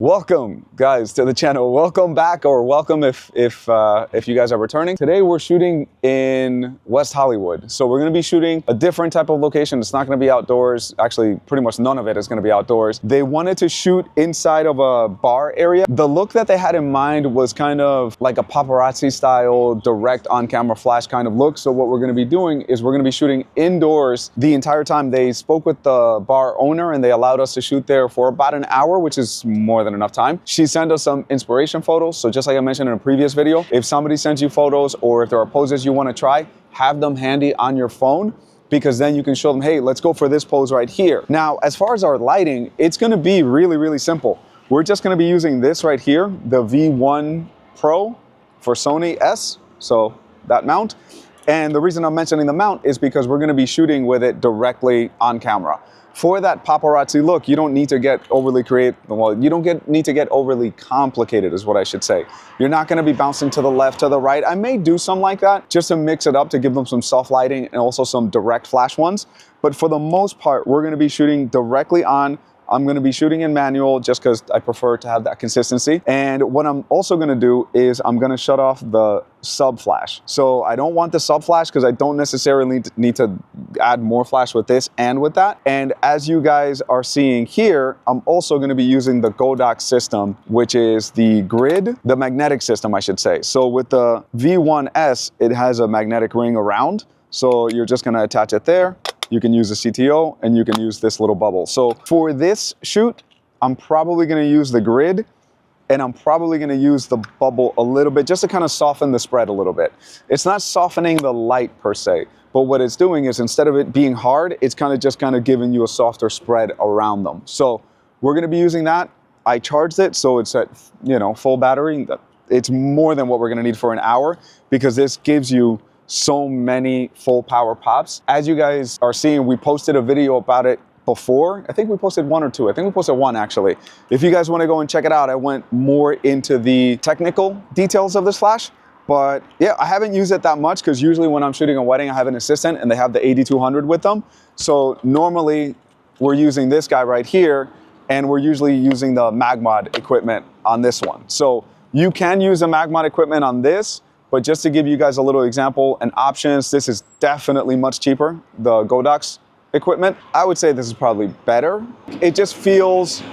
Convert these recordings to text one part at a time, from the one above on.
Welcome, guys, to the channel. Welcome back, or welcome if you guys are returning. Today we're shooting in West Hollywood, so we're going to be shooting a different type of location. It's not going to be outdoors. Actually, pretty much none of it is going to be outdoors. They wanted to shoot inside of a bar area. The look that they had in mind was kind of like a paparazzi style, direct on-camera flash kind of look. So what we're going to be doing is we're going to be shooting indoors the entire time. They spoke with the bar owner and they allowed us to shoot there for about an hour, which is more than enough time. She sent us some inspiration photos. So just like I mentioned in a previous video, if somebody sends you photos or if there are poses you want to try, have them handy on your phone, because then you can show them, hey, let's go for this pose right here. Now, as far as our lighting, it's going to be really simple. We're just going to be using this right here, the V1 Pro for Sony S, so that mount. And the reason I'm mentioning the mount is because we're going to be shooting with it directly on camera. For that paparazzi look, you don't need to get overly need to get overly complicated is what I should say. You're not going to be bouncing to the left, to the right. I may do some like that just to mix it up, to give them some soft lighting and also some direct flash ones. But for the most part, we're going to be shooting directly on. I'm going to be shooting in manual just because I prefer to have that consistency. And what I'm also going to do is I'm going to shut off the sub flash. So I don't want the sub flash because I don't necessarily need to add more flash with this and with that. And as you guys are seeing here, I'm also going to be using the Godox system, which is the grid, the magnetic system, I should say. So with the V1S, it has a magnetic ring around. So you're just going to attach it there. You can use the CTO and you can use this little bubble. So for this shoot, I'm probably going to use the grid and I'm probably going to use the bubble a little bit just to kind of soften the spread a little bit. It's not softening the light per se, but what it's doing is instead of it being hard, it's just giving you a softer spread around them. So we're going to be using that. I charged it, so it's at, full battery. It's more than what we're going to need for an hour because this gives you so many full power pops. As you guys are seeing, we posted a video about it before. I think we posted one or two. I think we posted one actually. If you guys want to go and check it out, I went more into the technical details of this flash. But yeah, I haven't used it that much because usually when I'm shooting a wedding, I have an assistant and they have the 8200 with them. So normally we're using this guy right here and we're usually using the MagMod equipment on this one. So you can use the MagMod equipment on this. But just to give you guys a little example and options, this is definitely much cheaper, the Godox equipment. I would say this is probably better. It just feels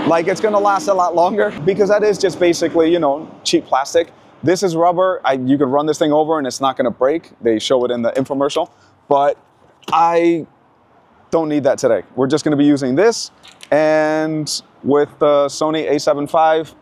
like it's gonna last a lot longer because that is just basically, cheap plastic. This is rubber. You can run this thing over and it's not gonna break. They show it in the infomercial, but I don't need that today. We're just gonna be using this and with the Sony a7 IV,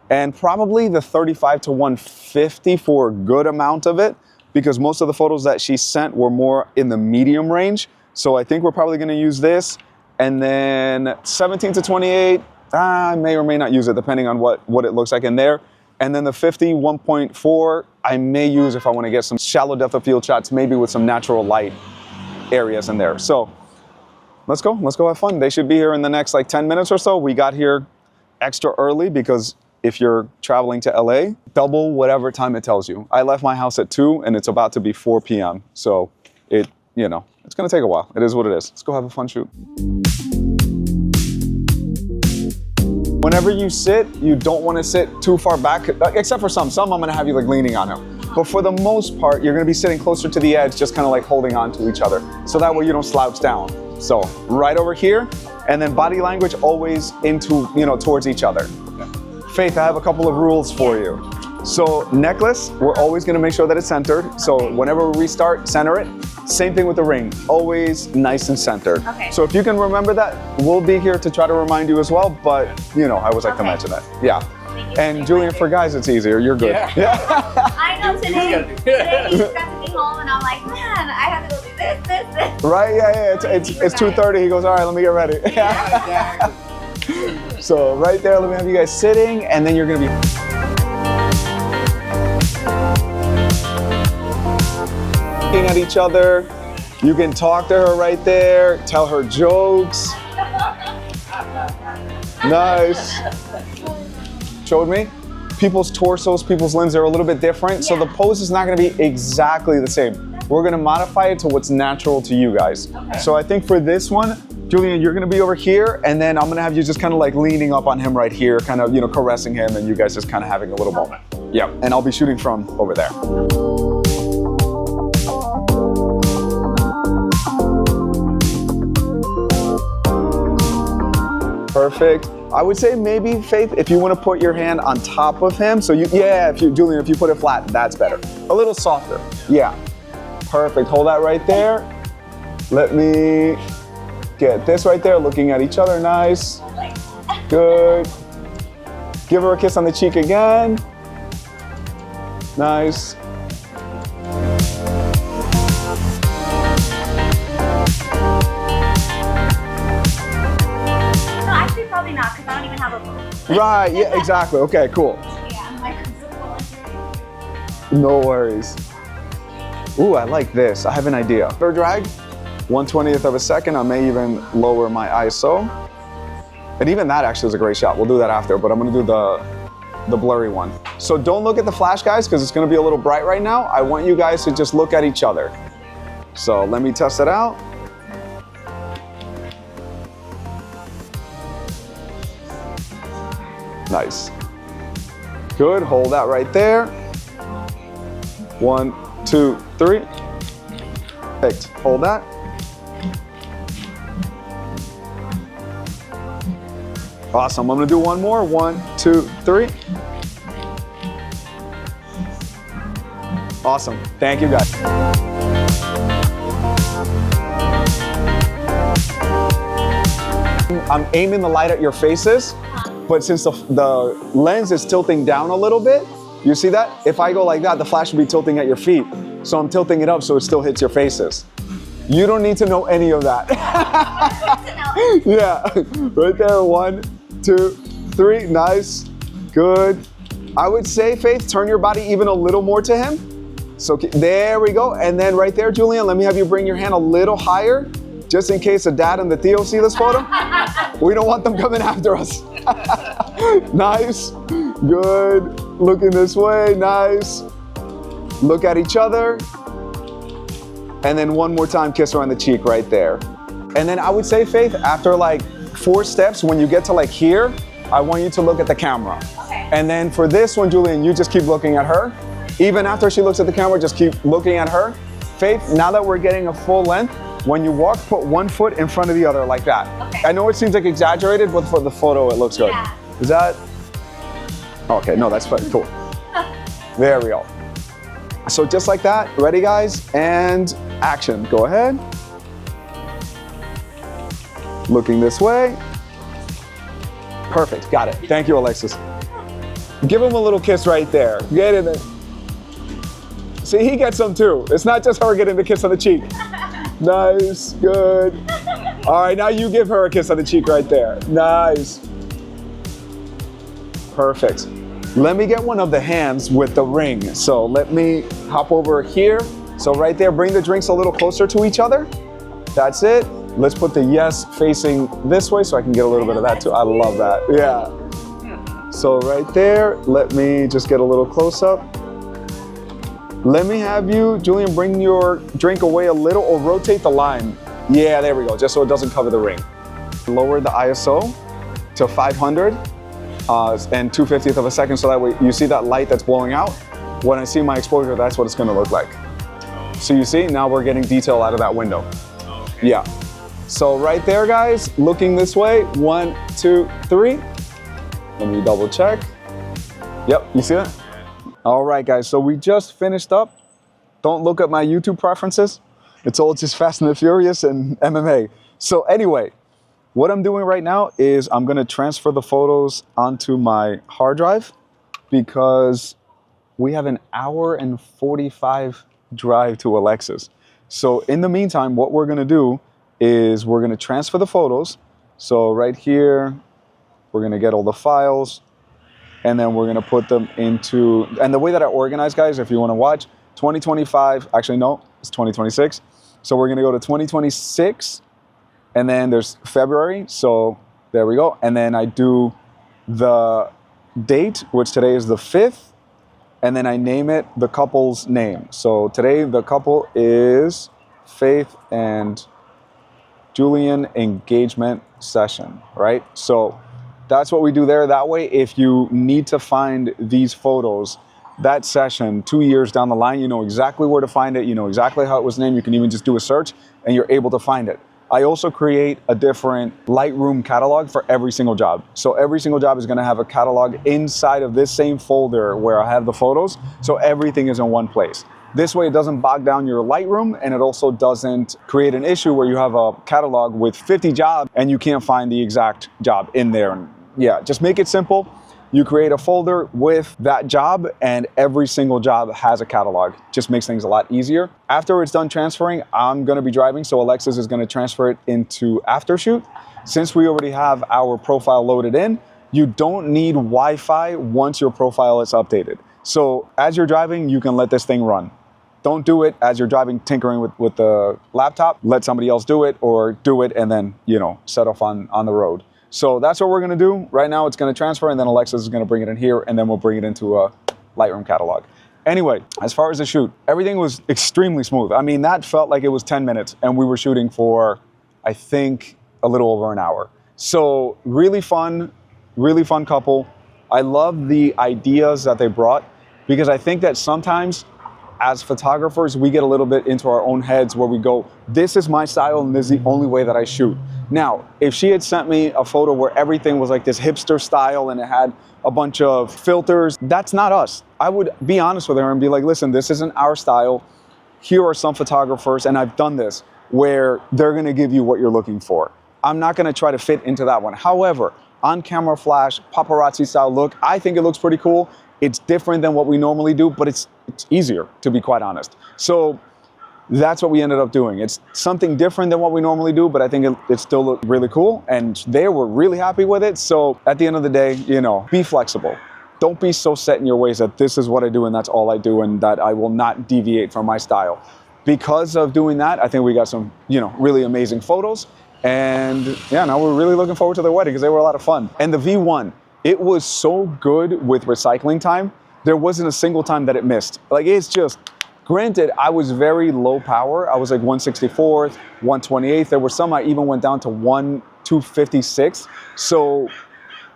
and probably the 35 to 150 for a good amount of it, because most of the photos that she sent were more in the medium range. So I think we're probably gonna use this. And then 17 to 28, I may or may not use it depending on what it looks like in there. And then the 50, 1.4, I may use if I wanna get some shallow depth of field shots, maybe with some natural light areas in there. So let's go have fun. They should be here in the next 10 minutes or so. We got here extra early because if you're traveling to LA, double whatever time it tells you. I left my house at 2 and it's about to be 4 p.m. So it's gonna take a while. It is what it is. Let's go have a fun shoot. Whenever you sit, you don't wanna sit too far back, except for some I'm gonna have you leaning on them. But for the most part, you're gonna be sitting closer to the edge, just kind of holding on to each other. So that way you don't slouch down. So right over here, and then body language always into, towards each other. Faith, I have a couple of rules for you. So necklace, we're always gonna make sure that it's centered. So whenever we restart, center it. Same thing with the ring, always nice and centered. Okay. So if you can remember that, we'll be here to try to remind you as well, but I always like to mention that. Yeah. And Julian, for guys, it's easier, you're good. Yeah. I know today he just got to be home and I'm like, man, I have to go do this. Right, yeah, it's 2:30, he goes, all right, let me get ready. Yeah, exactly. So right there, let me have you guys sitting, and then you're gonna be looking at each other. You can talk to her right there, tell her jokes. Nice. Showed me? People's torsos, people's limbs are a little bit different, so the pose is not gonna be exactly the same. We're gonna modify it to what's natural to you guys. Okay. So I think for this one, Julian, you're gonna be over here, and then I'm gonna have you just kind of like leaning up on him right here, kind of, you know, caressing him, and you guys just kind of having a little moment. Yeah, and I'll be shooting from over there. Perfect. I would say maybe, Faith, if you want to put your hand on top of him, so you, yeah, Julian, if you put it flat, that's better. A little softer. Yeah. Perfect. Hold that right there. Let me get this right there, looking at each other. Nice. Good. Give her a kiss on the cheek again. Nice. Probably not, because I don't even have a phone. Right, yeah, exactly. Okay, cool. Yeah, I'm like, no worries. Ooh, I like this. I have an idea. For drag, 1/20th of a second. I may even lower my ISO. And even that actually is a great shot. We'll do that after, but I'm gonna do the blurry one. So don't look at the flash, guys, because it's gonna be a little bright right now. I want you guys to just look at each other. So let me test it out. Nice. Good, hold that right there. 1, 2, 3. Perfect, hold that. Awesome, I'm gonna do one more. 1, 2, 3. Awesome, thank you guys. I'm aiming the light at your faces. But since the lens is tilting down a little bit, you see that? If I go like that, the flash will be tilting at your feet. So I'm tilting it up so it still hits your faces. You don't need to know any of that. Yeah, right there, 1, 2, 3, nice, good. I would say, Faith, turn your body even a little more to him. So there we go. And then right there, Julian, let me have you bring your hand a little higher, just in case the dad and the Theo see this photo. We don't want them coming after us. Nice, good. Looking this way, nice. Look at each other. And then one more time, kiss her on the cheek right there. And then I would say, Faith, after like 4 steps, when you get to like here, I want you to look at the camera. Okay. And then for this one, Julian, you just keep looking at her. Even after she looks at the camera, just keep looking at her. Faith, now that we're getting a full length, when you walk, put one foot in front of the other like that. Okay. I know it seems like exaggerated, but for the photo, it looks good. Yeah. Is that? Okay, no, that's fine, cool. There we go. So just like that, ready guys? And action, go ahead. Looking this way. Perfect, got it. Thank you, Alexis. Give him a little kiss right there. Get in there. See, he gets some too. It's not just her getting the kiss on the cheek. Nice, good. All right, now you give her a kiss on the cheek right there. Nice. Perfect. Let me get one of the hands with the ring. So let me hop over here. So right there, bring the drinks a little closer to each other. That's it. Let's put the yes facing this way so I can get a little bit of that too. I love that, yeah. So right there, let me just get a little close up. Let me have you, Julian, bring your drink away a little or rotate the line. Yeah, there we go, just so it doesn't cover the ring. Lower the ISO to 500 and 2/50th of a second, so that way you see that light that's blowing out. When I see my exposure, that's what it's gonna look like. So you see, now we're getting detail out of that window. Okay. Yeah. So right there, guys, looking this way, 1, 2, 3. Let me double check. Yep, you see that? All right, guys, so we just finished up. Don't look at my YouTube preferences. It's all just Fast and the Furious and MMA. So anyway, what I'm doing right now is I'm gonna transfer the photos onto my hard drive because we have an hour and 45 drive to Alexis. So in the meantime, what we're gonna do is we're gonna transfer the photos. So right here, we're gonna get all the files, and then we're gonna put them into, and the way that I organize, guys, if you wanna watch, 2025, actually no, it's 2026. So we're gonna go to 2026, and then there's February, so there we go. And then I do the date, which today is the 5th, and then I name it the couple's name. So today the couple is Faith and Julian engagement session, right? So that's what we do there. That way, if you need to find these photos, that session 2 years down the line, you know exactly where to find it. You know exactly how it was named. You can even just do a search and you're able to find it. I also create a different Lightroom catalog for every single job. So every single job is going to have a catalog inside of this same folder where I have the photos. So everything is in one place. This way it doesn't bog down your Lightroom, and it also doesn't create an issue where you have a catalog with 50 jobs and you can't find the exact job in there. And yeah, just make it simple. You create a folder with that job and every single job has a catalog. Just makes things a lot easier. After it's done transferring, I'm gonna be driving, so Alexis is gonna transfer it into Aftershoot. Since we already have our profile loaded in, you don't need Wi-Fi once your profile is updated. So as you're driving, you can let this thing run. Don't do it as you're driving, tinkering with the laptop. Let somebody else do it, or do it and then, you know, set off on the road. So that's what we're gonna do. Right now it's gonna transfer, and then Alexis is gonna bring it in here, and then we'll bring it into a Lightroom catalog. Anyway, as far as the shoot, everything was extremely smooth. I mean, that felt like it was 10 minutes, and we were shooting for, I think, a little over an hour. So really fun couple. I love the ideas that they brought, because I think that sometimes as photographers, we get a little bit into our own heads where we go, this is my style and this is the only way that I shoot. Now, if she had sent me a photo where everything was like this hipster style and it had a bunch of filters, that's not us. I would be honest with her and be like, listen, this isn't our style. Here are some photographers, and I've done this, where they're gonna give you what you're looking for. I'm not gonna try to fit into that one. However, on camera flash, paparazzi style look, I think it looks pretty cool. It's different than what we normally do, but it's easier, to be quite honest. So that's what we ended up doing. It's something different than what we normally do, but I think it still looked really cool, and they were really happy with it. So at the end of the day, you know, be flexible. Don't be so set in your ways that this is what I do and that's all I do, and that I will not deviate from my style. Because of doing that, I think we got some, you know, really amazing photos. And yeah, now we're really looking forward to their wedding because they were a lot of fun. And the V1, it was so good with recycling time. There wasn't a single time that it missed. Like, it's just, granted, I was very low power. I was like 164th, 128th. There were some I even went down to 256. So,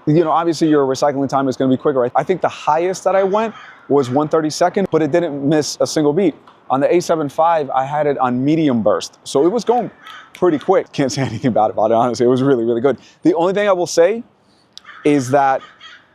you know, obviously your recycling time is gonna be quicker. I think the highest that I went was 132nd, but it didn't miss a single beat. On the A7 IV, I had it on medium burst. So it was going pretty quick. Can't say anything bad about it, honestly. It was really, really good. The only thing I will say is that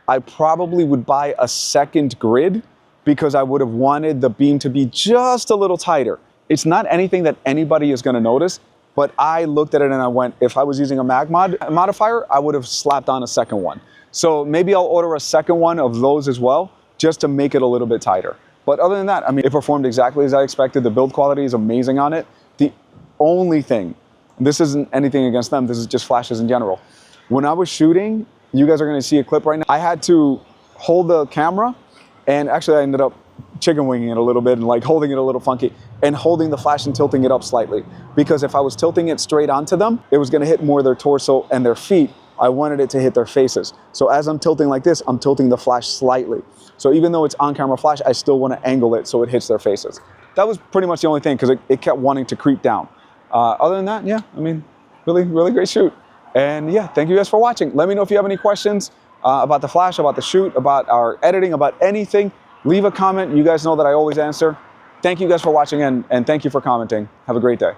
I probably would buy a second grid, because I would have wanted the beam to be just a little tighter. It's not anything that anybody is gonna notice, but I looked at it and I went, if I was using a MagMod modifier, I would have slapped on a second one. So maybe I'll order a second one of those as well, just to make it a little bit tighter. But other than that, I mean, it performed exactly as I expected. The build quality is amazing on it. The only thing, this isn't anything against them, this is just flashes in general. When I was shooting, you guys are gonna see a clip right now, I had to hold the camera, and actually I ended up chicken winging it a little bit and like holding it a little funky, and holding the flash and tilting it up slightly. Because if I was tilting it straight onto them, it was gonna hit more their torso and their feet. I wanted it to hit their faces. So as I'm tilting like this, I'm tilting the flash slightly. So even though it's on camera flash, I still wanna angle it so it hits their faces. That was pretty much the only thing, because it kept wanting to creep down. Other than that, yeah, I mean, really, really great shoot. And yeah, thank you guys for watching. Let me know if you have any questions about the flash, about the shoot, about our editing, about anything. Leave a comment. You guys know that I always answer. Thank you guys for watching, and thank you for commenting. Have a great day.